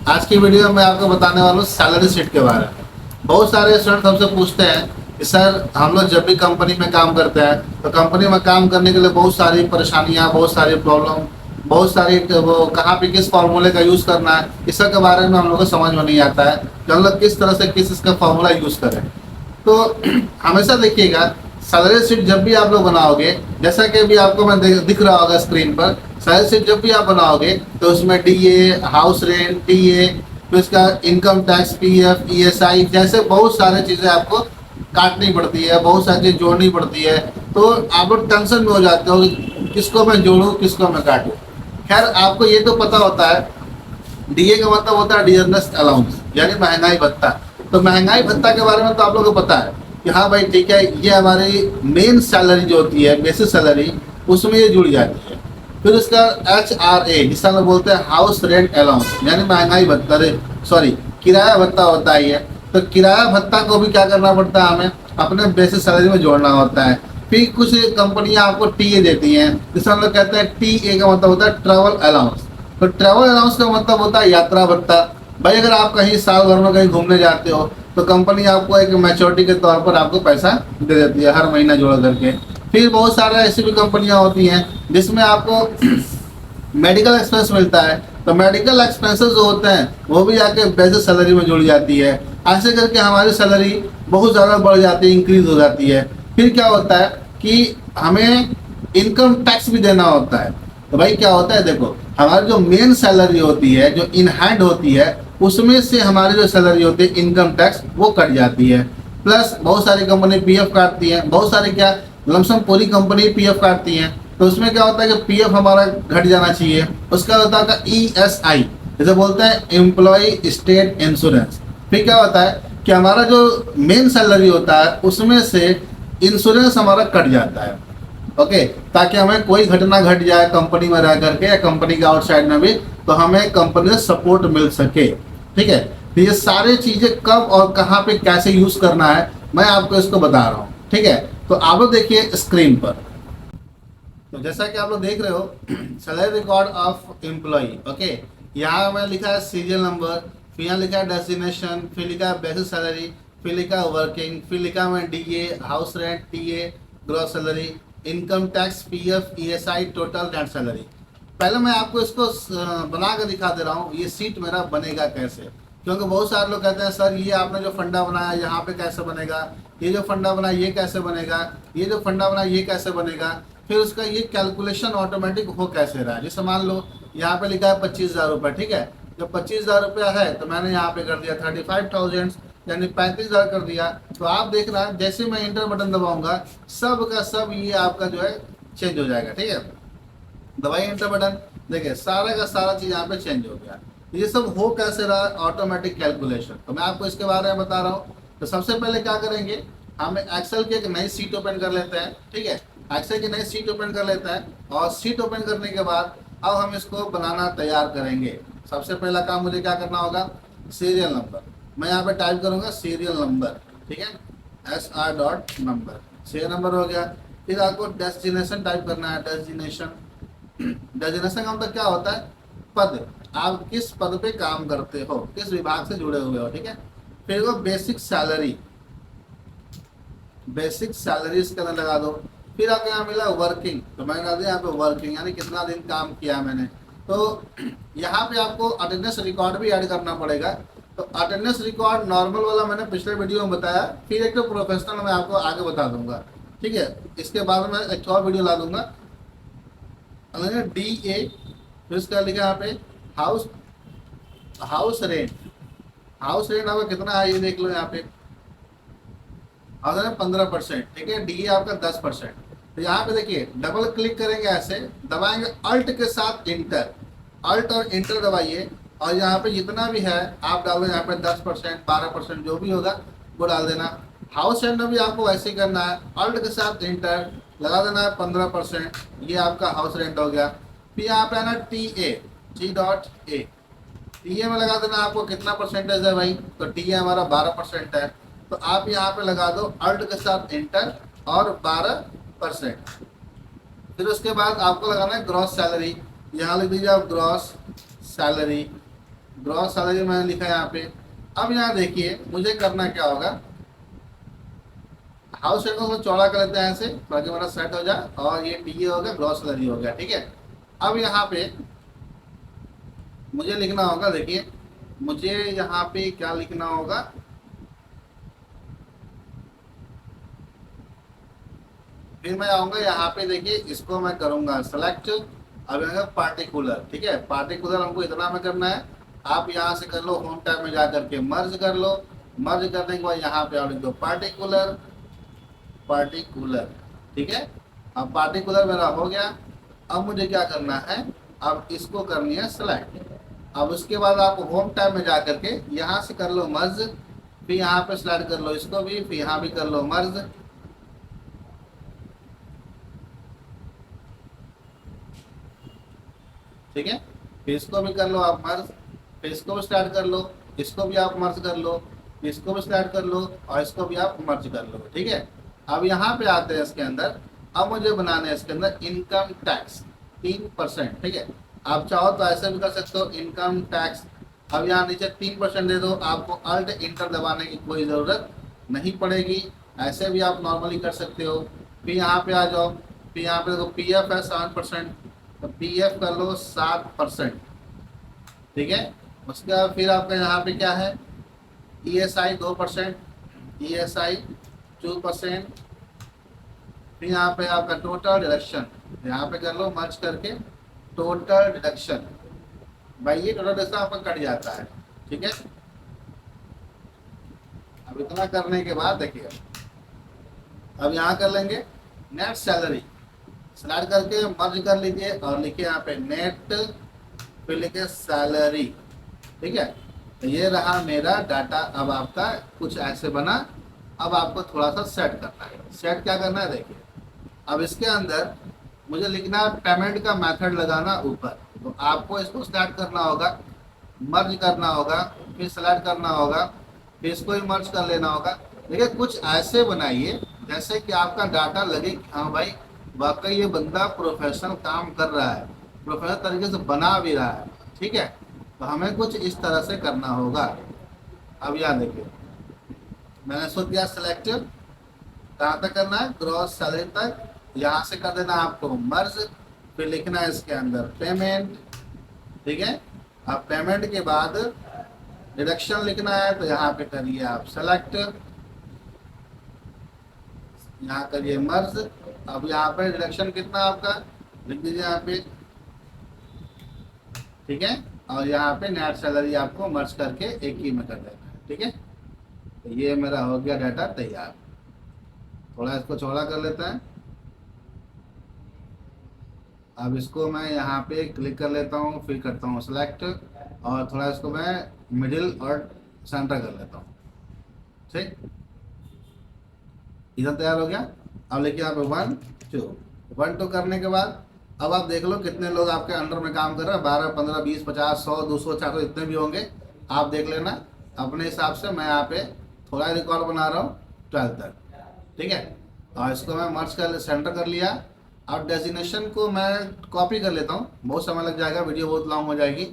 आज की वीडियो में मैं आपको बताने वाला हूँ सैलरी शीट के बारे में। बहुत सारे स्टूडेंट हमसे पूछते हैं कि सर हम लोग जब भी कंपनी में काम करते हैं तो कंपनी में काम करने के लिए बहुत सारी परेशानियाँ, बहुत सारी प्रॉब्लम, बहुत सारी वो कहाँ पे किस फार्मूले का यूज़ करना है, इस सब के बारे में हम लोग को समझ में नहीं आता है कि हम लोग किस तरह से किस इसका फार्मूला यूज़ करें। तो हमेशा देखिएगा, सैलरी शीट जब भी आप लोग बनाओगे, जैसा कि अभी आपको मैं दिख रहा होगा स्क्रीन पर, सैलरी शीट जब भी आप बनाओगे तो उसमें डीए, हाउस रेंट, टीए, फिर उसका इनकम टैक्स, पीएफ, ईएसआई जैसे बहुत सारे चीज़ें आपको काटनी पड़ती है, बहुत सारी चीज़ जोड़नी पड़ती है। तो आप लोग टेंशन में हो जाते हो कि किसको मैं जोड़ूँ, किसको मैं काटूँ। खैर, आपको ये तो पता होता है, डीए का मतलब होता है डियरनेस अलाउंस, यानी महंगाई भत्ता। तो महंगाई भत्ता के बारे में तो आप लोगों को पता है कि हाँ भाई ठीक है, ये हमारी मेन सैलरी जो होती है, बेसिक सैलरी, उसमें ये जुड़ जाती है। फिर उसका HRA, जिसका हम बोलते हैं हाउस रेंट अलाउंस, यानी महंगाई भत्ता, सॉरी, किराया भत्ता होता है ये। तो किराया भत्ता को भी क्या करना पड़ता है, हमें अपने बेसिक सैलरी में जोड़ना होता है। फिर कुछ कंपनियां आपको टीए देती हैं, जिसका हम लोग कहते हैं टीए का मतलब होता है ट्रैवल अलाउंस। तो ट्रैवल अलाउंस का मतलब होता है यात्रा भत्ता। भाई अगर आप कहीं साल भर में कहीं घूमने जाते हो तो कंपनी आपको एक मैच्योरिटी के तौर पर आपको पैसा दे देती है हर महीना जोड़ करके। फिर बहुत सारे ऐसी भी कंपनियां होती हैं जिसमें आपको मेडिकल एक्सपेंस मिलता है। तो मेडिकल एक्सपेंसेस जो होते हैं वो भी आके बेसिक सैलरी में जुड़ जाती है। ऐसे करके हमारी सैलरी बहुत ज़्यादा बढ़ जाती है, इंक्रीज हो जाती है। फिर क्या होता है कि हमें इनकम टैक्स भी देना होता है। तो भाई क्या होता है, देखो, हमारी जो मेन सैलरी होती है, जो इन हैंड होती है, उसमें से हमारी जो सैलरी होती है इनकम टैक्स वो कट जाती है। प्लस बहुत सारी कंपनी पीएफ काटती हैं, बहुत सारी क्या, लमसम पूरी कंपनी पीएफ काटती हैं। तो उसमें क्या होता है कि पीएफ हमारा घट जाना चाहिए। उसका होता है ईएसआई, जैसे बोलते हैं एम्प्लॉय स्टेट इंश्योरेंस। फिर क्या होता है कि हमारा जो मेन सैलरी होता है उसमें से इंश्योरेंस हमारा कट जाता है। ओके, ताकि हमें कोई घटना घट जाए कंपनी में रह करके या कंपनी के आउटसाइड में भी, तो हमें कंपनी से सपोर्ट मिल सके। ठीक है, तो ये सारे चीजें कब और कहाँ पे कैसे यूज करना है मैं आपको इसको बता रहा हूँ। ठीक है, तो आप लोग देखिए स्क्रीन पर। तो जैसा कि आप लोग देख रहे हो, salary record of employ. Okay, यहाँ में लिखा है सीरियल नंबर, फिर यहाँ लिखा है डेस्टिनेशन, फिर लिखा है बेसिक सैलरी, फिर लिखा है वर्किंग, फिर लिखा है DA, house rent, TA, gross salary, income tax, PF, ESI, total net salary. पहले मैं आपको इसको बना कर दिखा दे रहा हूँ, ये सीट मेरा बनेगा कैसे। क्योंकि बहुत सारे लोग कहते हैं सर ये आपने जो फंडा बनाया यहाँ पे कैसे बनेगा, ये जो फंडा बनाया ये कैसे बनेगा, ये जो फंडा बनाया ये कैसे बनेगा, फिर उसका ये कैलकुलेशन ऑटोमेटिक हो कैसे रहा है। जैसे मान लो यहाँ पे लिखा है 25,000 रुपये। ठीक है, जब 25,000 रुपया है तो मैंने यहाँ पे कर दिया 35,000, यानी 35,000 कर दिया। तो आप देख रहे हैं जैसे मैं इंटर बटन दबाऊंगा सब का सब ये आपका जो है चेंज हो जाएगा। ठीक है, दबाइए इंटर बटन, देखिए सारा का सारा चीज यहाँ पे चेंज हो गया। ये सब हो कैसे रहा, ऑटोमेटिक कैलकुलेशन। तो मैं आपको इसके बारे में बता रहा हूँ। तो सबसे पहले क्या करेंगे, हम एक्सेल की एक नई सीट ओपन कर लेते हैं। ठीक है, एक्सेल की नई सीट ओपन कर लेते हैं और सीट ओपन करने के बाद अब हम इसको बनाना तैयार करेंगे। सबसे पहला काम मुझे क्या करना होगा, सीरियल नंबर। मैं यहाँ पे टाइप करूंगा सीरियल नंबर। ठीक है, SR dot number, serial number हो गया। फिर आपको डेस्टिनेशन टाइप करना है, डेस्टिनेशन। डेजिग्नेशन का मतलब क्या होता है, पद, आप किस पद पे काम करते हो, किस विभाग से जुड़े हुए हो। ठीक है, फिर वो बेसिक सैलरी, बेसिक सैलरी इसके अंदर लगा दो। फिर आपको यहाँ मिला वर्किंग, तो मैंने लगा दिया यहाँ पे वर्किंग, यानी कितना दिन काम किया मैंने। तो यहाँ पे आपको अटेंडेंस रिकॉर्ड भी ऐड करना पड़ेगा। तो अटेंडेंस रिकॉर्ड नॉर्मल वाला मैंने पिछले वीडियो में बताया, फिर एक तो प्रोफेशनल मैं आपको आगे बता दूंगा। ठीक है, इसके बाद में एक और वीडियो ला दूंगा। DA, फिर उसका लिखा यहाँ पे house, house rent. House rent आपका कितना है ये देख लो यहाँ पे, हाउस रेंट 15%। ठीक है, डीए आपका 10%। तो यहाँ पे देखिए डबल क्लिक करेंगे, ऐसे दबाएंगे अल्ट के साथ इंटर, अल्ट और इंटर दबाइए और यहाँ पे जितना भी है आप डालो यहाँ पे 10%, 12% जो भी होगा वो डाल देना। हाउस रेंट में भी आपको वैसे ही करना है, अल्ट के साथ इंटर लगा देना है 15%, ये आपका हाउस रेंट हो गया। फिर यहाँ पे आना TA, T.A, टीए में लगा देना आपको कितना परसेंटेज है भाई, तो टीए हमारा 12% है। तो आप यहाँ पे लगा दो अल्ट के साथ इंटर और 12%। फिर उसके बाद आपको लगाना है ग्रॉस सैलरी, यहाँ लिख दीजिए आप ग्रॉस सैलरी। ग्रॉस सैलरी मैंने लिखा यहाँ पे। अब यहाँ देखिए मुझे करना क्या होगा, हाउस रेंट को चौड़ा कर लेते हैं ऐसे ताकि मेरा सेट हो जाए, और ये डी हो गया, ग्रॉस सैलरी हो गया, ठीक है। अब यहाँ पे मुझे लिखना होगा, देखिए मुझे यहाँ पे क्या लिखना होगा, फिर मैं आऊंगा यहाँ पे, देखिए इसको मैं करूंगा सेलेक्ट। अब यहाँ पार्टिकुलर, ठीक है, पार्टिकुलर हमको इतना में करना है। आप यहाँ से कर लो, होम टैब में जा करके मर्ज कर लो। मर्ज करने के बाद यहाँ पे आप लिख दो पार्टिकुलर, पार्टिकुलर, ठीक है। अब पार्टिकुलर मेरा हो गया। अब मुझे क्या करना है, अब इसको करनी है सेलेक्ट। अब उसके बाद आप होम टैब में जा करके यहाँ से कर लो मर्ज, फिर यहाँ पे सेलेक्ट कर लो इसको भी, फिर यहाँ भी कर लो मर्ज, ठीक है। फिर इसको भी कर लो आप मर्ज, फिर इसको भी स्टार्ट कर लो, इसको भी आप मर्ज कर लो, इसको भी स्टार्ट कर लो, और इसको भी आप मर्ज कर लो, ठीक है। अब यहाँ पे आते हैं इसके अंदर। अब मुझे बनाना है इसके अंदर इनकम टैक्स 3%, ठीक है। आप चाहो तो ऐसे भी कर सकते हो इनकम टैक्स। अब यहाँ नीचे 3% दे दो, आपको अल्ट इंटर दबाने की कोई ज़रूरत नहीं पड़ेगी, ऐसे भी आप नॉर्मली कर सकते हो। फिर यहाँ पे आ जाओ, फिर यहाँ पे देखो पी एफ है 7%, तो पी एफ कर लो 7%, ठीक है। उसके बाद फिर आपका यहाँ पे क्या है, E S I 2%, E S I 2%, फिर यहाँ पे आपका टोटल डिडक्शन, यहाँ पे कर लो मर्ज करके टोटल डिडक्शन। भाई ये टोटल डिडक्शन आपका कट जाता है, ठीक है। अब इतना करने के बाद देखिए, अब यहाँ कर लेंगे नेट सैलरी, स्लाइड करके मर्ज कर लीजिए और लिखिए यहाँ पे नेट, फिर लिखिए सैलरी, ठीक है। तो ये रहा मेरा डाटा। अब आपका कुछ ऐसे बना। अब आपको थोड़ा सा सेट करना है। सेट क्या करना है, देखिए अब इसके अंदर मुझे लिखना है पेमेंट का मेथड लगाना ऊपर। तो आपको इसको स्टार्ट करना होगा, मर्ज करना होगा, फिर सेलेक्ट करना होगा, फिर इसको ही मर्ज कर लेना होगा। देखिए कुछ ऐसे बनाइए जैसे कि आपका डाटा लगे कि हाँ भाई वाकई ये बंदा प्रोफेशनल काम कर रहा है, प्रोफेशनल तरीके से बना भी रहा है, ठीक है। तो हमें कुछ इस तरह से करना होगा। अब यहाँ देखिए मैंने इसको किया सेलेक्ट, कहाँ तक करना है, ग्रॉस सैलरी तक। यहाँ से कर देना आपको मर्ज, फिर लिखना है इसके अंदर पेमेंट, ठीक है। अब पेमेंट के बाद डिडक्शन लिखना है, तो यहाँ पे करिए आप सेलेक्ट, यहाँ करिए मर्ज। अब यहाँ पे डिडक्शन कितना आपका लिख दीजिए यहाँ पे, ठीक है। और यहाँ पे नेट सैलरी आपको मर्ज करके एक ही में कर देना है, ठीक है। तो ये मेरा हो गया डाटा तैयार। थोड़ा इसको चौड़ा कर लेते हैं। अब इसको मैं यहाँ पे क्लिक कर लेता हूँ, फिर करता हूँ सेलेक्ट, और थोड़ा इसको मैं मिडिल और सेंटर कर लेता हूँ, ठीक। इधर तैयार हो गया। अब लिखिए यहाँ पे 1 2 करने के बाद अब आप देख लो कितने लोग आपके अंडर में काम कर रहे हैं, 12 15 20 50 100 200 400 इतने भी होंगे, आप देख लेना अपने हिसाब से। मैं यहाँ पे थोड़ा रिकॉर्ड बना रहा हूँ 12 तक, ठीक है। और इसको मैं मर्ज कर सेंटर कर लिया। अब डेजिग्नेशन को मैं कॉपी कर लेता हूँ, बहुत समय लग जाएगा, वीडियो बहुत लॉन्ग हो जाएगी।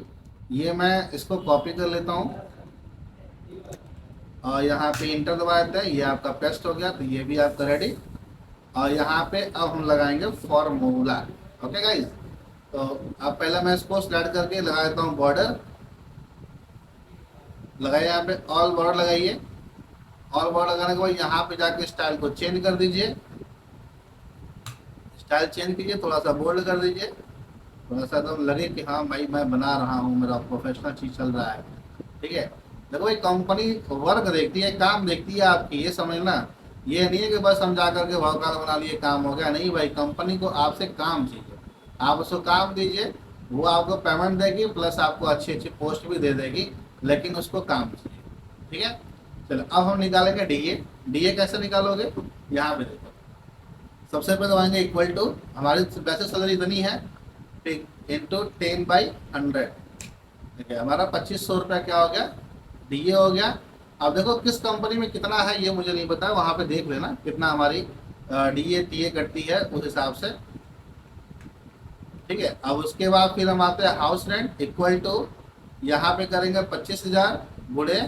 ये मैं इसको कॉपी कर लेता हूँ और यहाँ पे इंटर दबा देते हैं, ये आपका पेस्ट हो गया। तो ये भी आपका रेडी। और यहाँ पे अब हम लगाएंगे फॉर्मूला, ओके गाइज। तो अब पहले मैं इसको स्टार्ट करके लगा देता हूँ बॉर्डर, लगाइए यहाँ पे ऑल बॉर्डर लगाइए। ऑल बॉर्डर लगाने के बाद यहाँ पे जाके स्टाइल को चेंज कर दीजिए, स्टाइल चेंज कीजिए, थोड़ा सा बोल्ड कर दीजिए, थोड़ा सा एकदम लगे कि हाँ भाई मैं बना रहा हूँ, मेरा प्रोफेशनल चीज चल रहा है, ठीक है। देखो भाई कंपनी वर्क देखती है, काम देखती है आपकी, ये समझना। ये नहीं है कि बस हम जा करके वॉकाल बना लिए काम हो गया, नहीं भाई, कंपनी को आपसे काम चाहिए। आप उसको काम दीजिए, वो आपको पेमेंट देगी, प्लस आपको अच्छी अच्छी पोस्ट भी दे देगी, लेकिन उसको काम चाहिए, ठीक है। चलो अब हम निकालेंगे डीए। डीए कैसे निकालोगे, यहाँ पे देखो, सबसे पहले दबाएंगे इक्वल टू, हमारी वैसे सैलरी इतनी है, इंटू 10/100, ठीक है। हमारा 2500 रुपया क्या हो गया, डीए हो गया। अब देखो किस कंपनी में कितना है ये मुझे नहीं पता, वहां पे देख लेना कितना हमारी डीए टीए कटती है उस हिसाब से, ठीक है। अब उसके बाद फिर हम आते हैं हाउस रेंट इक्वल टू, यहाँ पे करेंगे 25,000 गुणे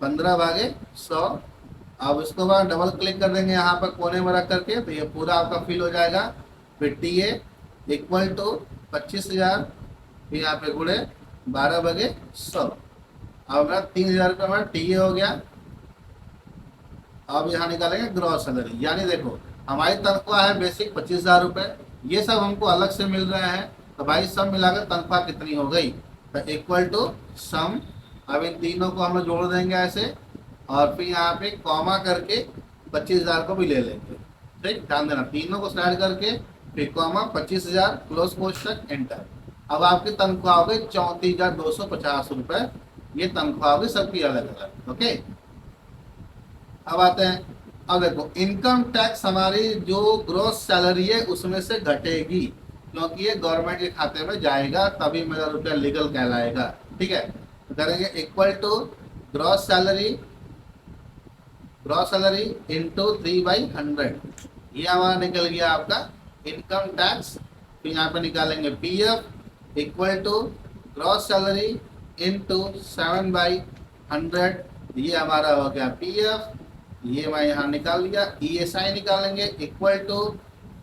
15/100। अब उसके बाद डबल क्लिक कर देंगे यहाँ पर कोने में रख करके, तो ये पूरा आपका फिल हो जाएगा। फिर TA इक्वल टू 25,000, फिर यहाँ पे गुणे 12/100। अब मेरा 3,000 रुपये हमारा TA हो गया। अब यहाँ निकालेंगे ग्रॉस सैलरी, यानी देखो हमारी तनख्वाह है बेसिक 25,000 रुपये, ये सब हमको अलग से मिल रहे हैं, तो भाई सब मिलाकर तनख्वाह कितनी हो गई, तो इक्वल टू सम। अब इन तीनों को हम लोग जोड़ देंगे ऐसे, और फिर यहाँ पे कॉमा करके 25,000 को भी ले लेंगे। ठीक, ध्यान देना, तीनों को स्लाइड करके फिर कॉमा 25,000 क्लोज कोष्टक एंटर। अब आपकी तनख्वाह हो गई 34,250 रुपये। ये तनख्वाह होगी सबकी अलग अलग। ओके, अब आते हैं, अब देखो इनकम टैक्स हमारी जो ग्रॉस सैलरी है उसमें से घटेगी, क्योंकि ये गवर्नमेंट के खाते में जाएगा, तभी मेरा रुपया लीगल कहलाएगा। ठीक है, तो करेंगे equal to gross salary into 3/100। ये हमारा निकल गया आपका इनकम टैक्स। फिर यहाँ पे निकालेंगे PF equal to gross salary into 7/100। ये हमारा हो गया PF। ये मैं यहाँ निकाल लिया। ESI निकालेंगे equal to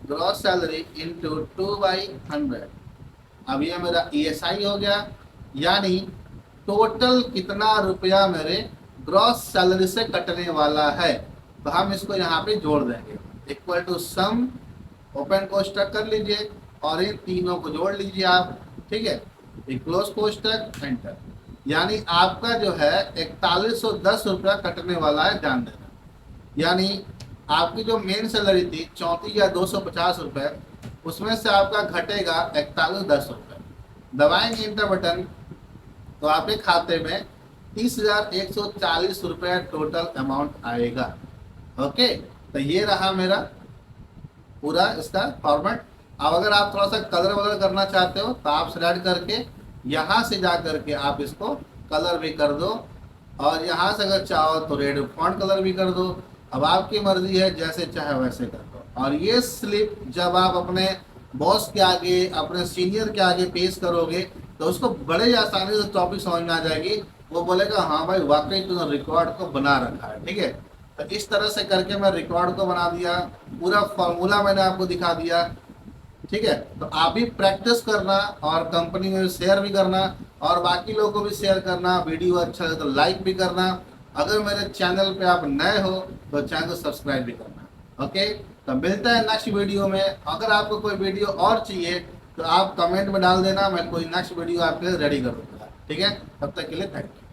gross salary into 2/100। अब ये मेरा ESI हो गया, यानी टोटल कितना रुपया मेरे ग्रॉस सैलरी से कटने वाला है, तो हम इसको यहाँ पे जोड़ देंगे। इक्वल टू सम, ओपन कोष्टक कर लीजिए और इन तीनों को जोड़ लीजिए आप। ठीक है, क्लोज कोष्टक एंटर। यानी आपका जो है 4110 रुपया कटने वाला है, ध्यान देना। यानी आपकी जो मेन सैलरी थी 34,250 रुपये, उसमें से आपका घटेगा 4110 रुपये। दबाएंगे इंटर बटन, तो आपके खाते में 30,140 रुपये टोटल अमाउंट आएगा। ओके, तो ये रहा मेरा पूरा इसका फॉर्मेट। अब अगर आप थोड़ा सा कलर वगैरह करना चाहते हो तो आप सेलेक्ट करके यहाँ से जा करके आप इसको कलर भी कर दो, और यहाँ से अगर चाहो तो रेड फॉन्ट कलर भी कर दो। अब आपकी मर्जी है, जैसे चाहे वैसे कर दो। और ये स्लिप जब आप अपने बॉस के आगे, अपने सीनियर के आगे पेश करोगे, तो उसको बड़े ही आसानी से टॉपिक समझ में आ जाएगी। वो बोलेगा हाँ भाई वाकई तूने रिकॉर्ड को बना रखा है। ठीक है, तो इस तरह से करके मैं रिकॉर्ड को बना दिया, पूरा फॉर्मूला मैंने आपको दिखा दिया। ठीक है, तो आप भी प्रैक्टिस करना और कंपनी में शेयर भी करना, और बाकी लोगों को भी शेयर करना। वीडियो अच्छा लगे तो लाइक भी करना। अगर मेरे चैनल पे आप नए हो तो चैनल को सब्सक्राइब भी करना। ओके, तो मिलता है नेक्स्ट वीडियो में। अगर आपको कोई वीडियो और चाहिए तो आप कमेंट में डाल देना, मैं कोई नेक्स्ट वीडियो आपके लिए रेडी कर दूंगा। ठीक है, तब तक के लिए थैंक यू।